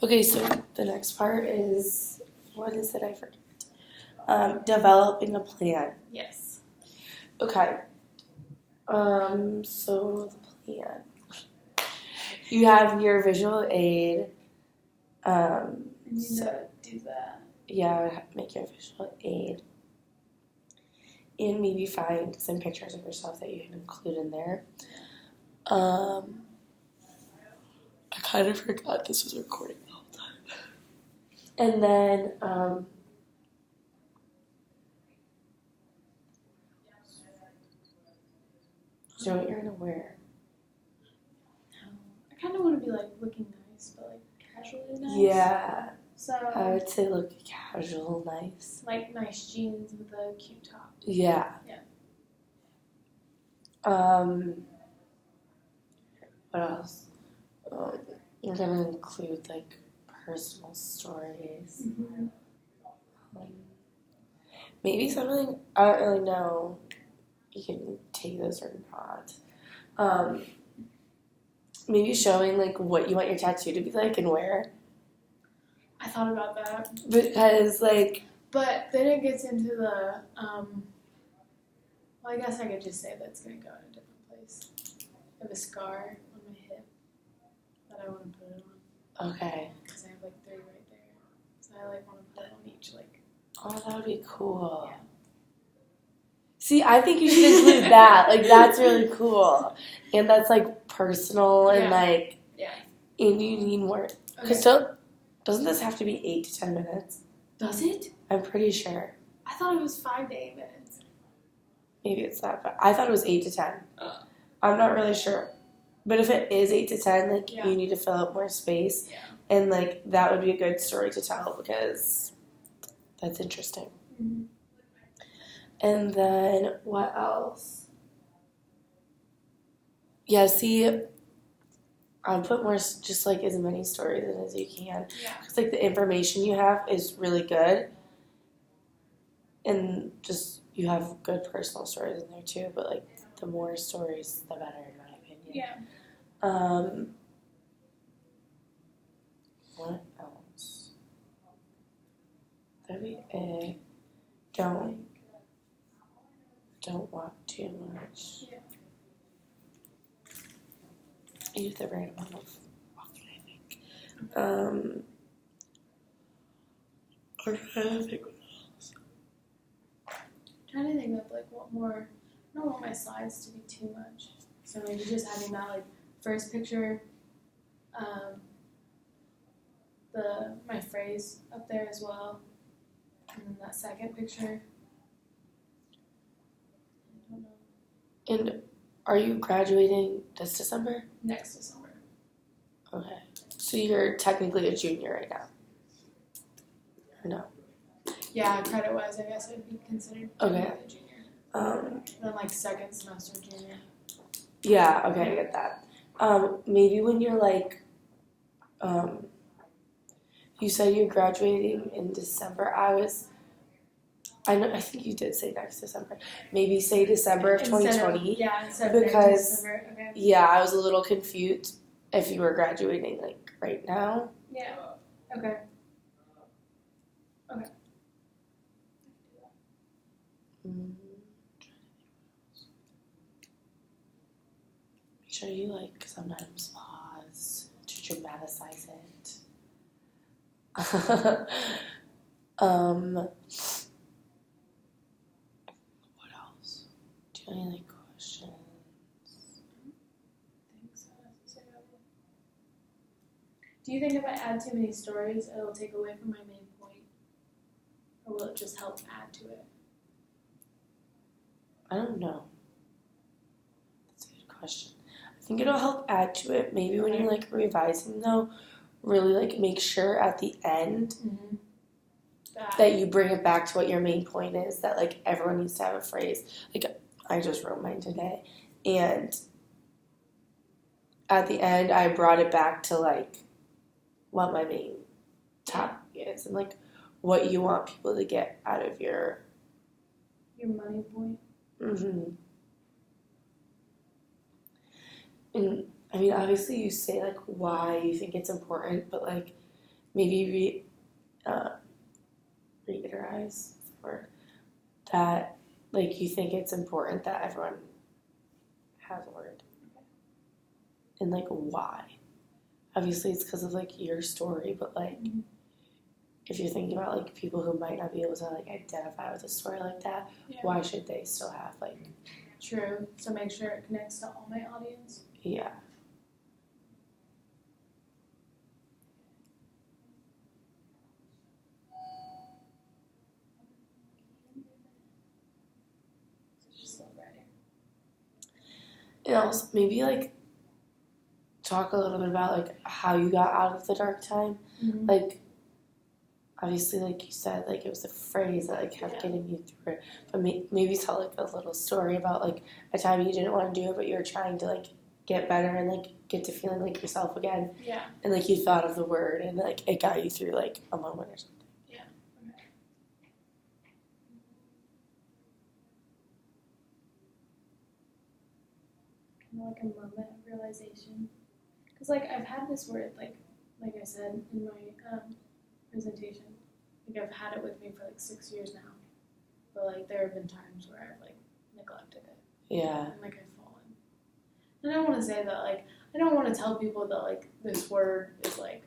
Okay, so the next part is, what is it? I forget. Developing a plan. Yes. Okay. So the plan. You have your visual aid. I need to do that. Yeah, make your visual aid. And maybe find some pictures of yourself that you can include in there. I kind of forgot this was recording the whole time. And then, so what you're gonna wear. I kind of want to be like looking nice, but like casually nice. Yeah, So I would say look casual, nice. like nice jeans with a cute top. Yeah. Yeah. What else? You're gonna include like personal stories. Mm-hmm. Maybe something I don't really know. You can take those or not. Maybe showing like what you want your tattoo to be like and where. I thought about that. Because like. But then it gets into the well, I guess I could just say that's gonna go in a different place. I have a scar on my hip that I want to put it on. Okay. Because I have like 3 right there, so I like want to put it on each like. Oh, that would be cool. Yeah. See, I think you should include that. Like, that's really cool. And that's, like, personal and, like... Yeah. And you need more... Because doesn't this have to be 8 to 10 minutes? Does it? I'm pretty sure. I thought it was 5 to 8 minutes. Maybe it's that, but I thought it was 8 to 10. I'm not really sure. But if it is 8 to 10, like, you need to fill up more space. Yeah. And, like, that would be a good story to tell because that's interesting. Mm-hmm. And then, what else? Yeah, see, I'll put more, just, like, as many stories in as you can. Yeah. Because, like, the information you have is really good. And just, you have good personal stories in there, too. But, like, the more stories, the better, in my opinion. Yeah. What else? That'd be it. Don't walk too much. Yeah. You do the right amount of walking, I think. I'm trying to think what else. Trying to think of like what more. I don't want my slides to be too much, so maybe just having that like first picture, my phrase up there as well, and then that second picture. I don't know. And are you graduating this December? Next December. Okay. So you're technically a junior right now? Or no? Yeah, credit-wise, I guess I'd be considered a junior. Then like second semester junior. Yeah, okay, I get that. Maybe when you're like, you said you're graduating in December. I think you did say next December. Maybe say December of 2020. Instead of December. Okay. Yeah, I was a little confused if you were graduating like right now. Yeah. Okay. Okay. Make sure you like sometimes pause to dramatize it. What else? Do you have any like questions? Do you think if I add too many stories, it'll take away from my main point? Or will it just help add to it? I don't know. That's a good question. I think it'll help add to it. Maybe when you're like revising though, really like make sure at the end that you bring it back to what your main point is, that like everyone needs to have a phrase. Like I just wrote mine today, and at the end I brought it back to like what my main topic is and like what you want people to get out of your money point. And I mean, obviously you say like why you think it's important, but like maybe reiterate or that like you think it's important that everyone has a word and like why. Obviously it's because of like your story, but like if you're thinking about like people who might not be able to like identify with a story like that, why should they still have like true, so make sure it connects to all my audience. Yeah. And also maybe like talk a little bit about like how you got out of the dark time. Like obviously like you said, like it was a phrase that like kept getting you through it. But maybe tell like a little story about like a time you didn't want to do it but you were trying to like get better and like get to feeling like yourself again. Yeah. And like you thought of the word and like it got you through like a moment or something. Yeah. Okay. Kind of like a moment of realization. Because like I've had this word like I said in my presentation, like I've had it with me for like 6 years now. But like there have been times where I've like neglected it. Yeah. And like I've fallen. And I don't want to say that like I don't want to tell people that like this word is like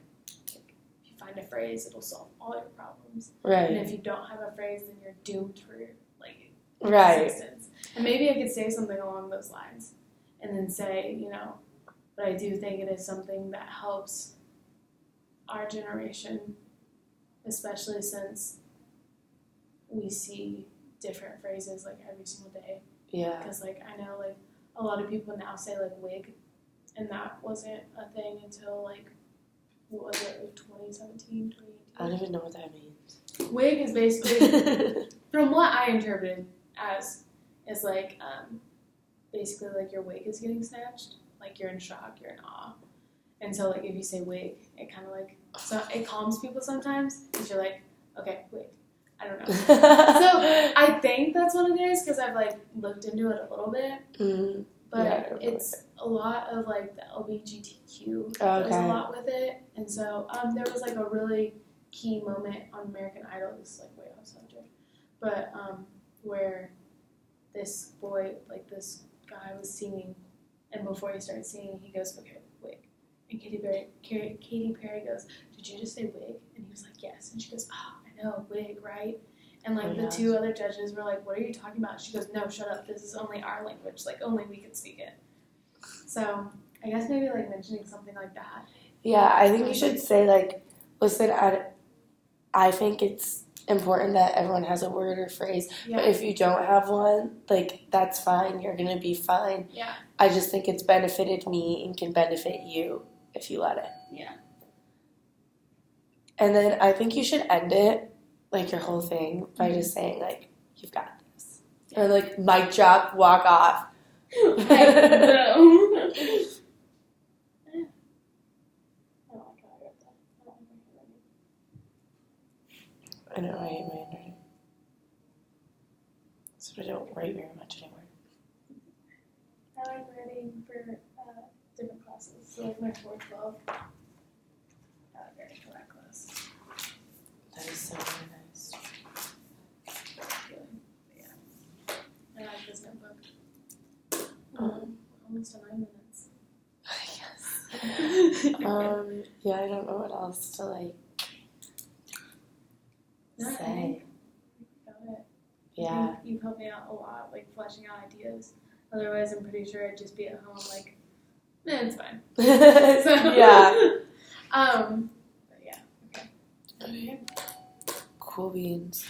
if you find a phrase it'll solve all your problems. Right. And if you don't have a phrase then you're doomed for like existence. And maybe I could say something along those lines and then say, but I do think it is something that helps our generation, especially since we see different phrases like every single day. Yeah. Because like I know like a lot of people now say like wig, and that wasn't a thing until like what was it, like 2017, 2018? I don't even know what that means. Wig is basically, from what I interpreted as, is like basically like your wig is getting snatched, like you're in shock, you're in awe. And so, like, if you say wig, it kind of, like, so it calms people sometimes, because you're like, okay, wig. I don't know. So, I think that's what it is, because I've, like, looked into it a little bit. But it's a lot of, like, the LGBTQ. There's a lot with it. And so, there was, like, a really key moment on American Idol. This is, like, way off subject. But, where this boy, like, this guy was singing, and before he started singing, he goes, okay, wig. And Katy Perry goes, did you just say wig? And he was like, yes. And she goes, oh, I know, wig, right? And, like, the two other judges were like, what are you talking about? She goes, no, shut up. This is only our language. Like, only we can speak it. So, I guess maybe, like, mentioning something like that. Yeah, I think you should say, like, listen, I think it's important that everyone has a word or phrase. Yeah. But if you don't have one, like, that's fine. You're going to be fine. Yeah. I just think it's benefited me and can benefit you if you let it. Yeah. And then I think you should end it, like, your whole thing by just saying, like, you've got this. Yeah. Or, like, mic drop, walk off. I know, I hate my handwriting. So I don't write very much anymore. I like writing for different classes. So like my 412, I like writing for that class. That is so really nice. Yeah. I like this notebook. Almost 9 minutes. Yes. Yeah, I don't know what else to like. Say. Got it. Yeah. You've helped me out a lot, like fleshing out ideas. Otherwise, I'm pretty sure I'd just be at home, like, it's fine. So, yeah. But yeah. Okay. Cool beans.